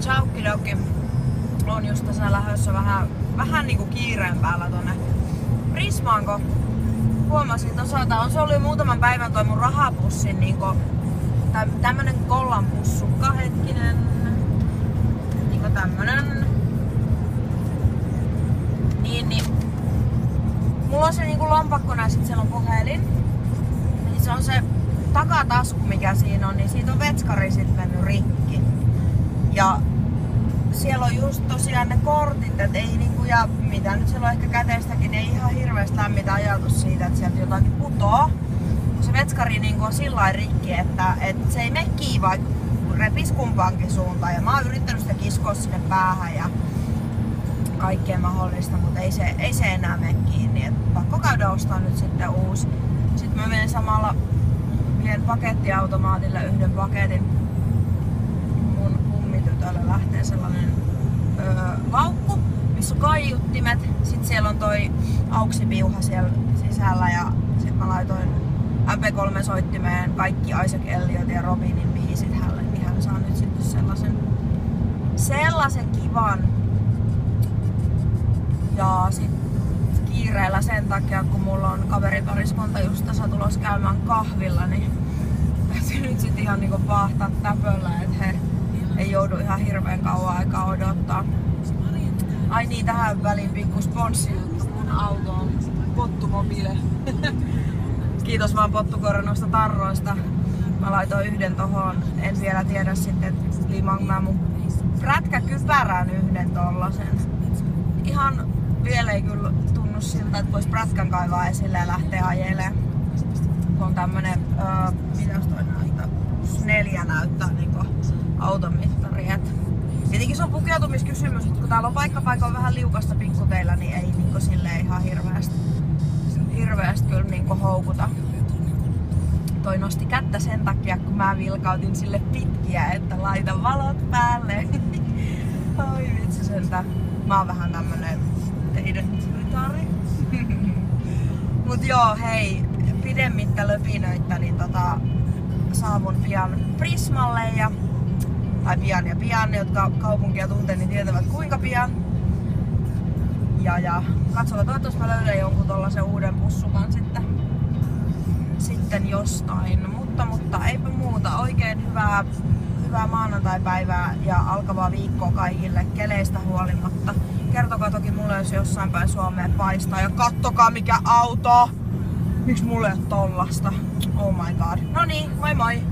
Chowkidoki on just tässä lähdössä vähän niinku kiireen päällä tonne Prismaan, kun huomasin toisaalta, se oli muutaman päivän toi mun rahapussin niinku tämmönen kollan pussukka, hetkinen, niinku tämmönen, niin mulla on se niinku lompakkona ja sit siellä on puhelin, niin se on se takatasku mikä siinä on, niin siitä on vetskari sit mennyt rikki. Ja siellä on just tosiaan ne kortit, et ei niinku, ja mitä nyt siellä on ehkä käteistäkin, niin ei ihan hirveästi lämmitä ajatus siitä, että sieltä jotakin putoo. Se vetskari niinku on sillä rikki, että se ei mene kiinni, vaikka repis kumpaankin suuntaan. Ja mä oon yrittänyt sitä kiskoa sinne päähän ja kaikkea mahdollista, mutta ei se enää mene kiinni. Et pakko käydä ostaa nyt sitten uusi. Sitten mä menen samalla, vien pakettiautomaatille yhden paketin. Mun kummitytölle lähtee sellainen laukku, missä on kaiuttimet. Sitten siellä on toi auksipiuha siellä sisällä ja sit mä laitoin MP3-soittimeen kaikki Isaac Elliot ja Robinin biisit hänelle, niin hän saa nyt sitten sellaisen kivan. Ja sit kiireellä sen takia, kun mulla on kaveripariskunta just tässä tulos käymään kahvilla, niin täytyy nyt sit ihan niinku paahtaa täpöllä, että he ei joudu ihan hirveän kauan aikaa odottaa. Ai niin, tähän väliin pikku sponssijuttu. Mun auto on Pottumobile. Kiitos vaan Pottukoiran noista tarroista. Mä laitoin yhden tohon. En vielä tiedä sitten, että liimaanko mä mun prätkäkypärän yhden tollasen. Ihan vielä ei kyllä tunnu siltä, että vois prätkän kaivaa esille ja lähteä ajelemaan. Kun on tämmönen, mitäs toi näyttää? 4 näyttää niinku automittari. Tietenkin se on pukeutumiskysymys, mutta kun täällä on paikka vähän liukasta pikkuteillä, niin ei niinku silleen ihan hirveästi kyllä niinku houkuta. Toi nosti kättä sen takia, kun mä vilkautin sille pitkiä, että laita valot päälle. Oi vitsi sentä. Mä oon vähän tämmönen teidän ritari. Mut joo, hei, pidemmittä löpinöitä, niin saavun pian Prismalle tai pian, jotka kaupunkia tuntee, niin tietävät kuinka pian. Ja katsotaan, toivottavasti mä löydän jonkun tollasen uuden pussukan sitten jostain. Mutta eipä muuta. Oikein hyvää maanantaipäivää ja alkavaa viikkoa kaikille keleistä huolimatta. Kertokaa toki mulle, jos jossain päin Suomeen paistaa. Ja kattokaa mikä auto! Miksi mulle ei ole tollasta? Oh my god. No niin, moi moi!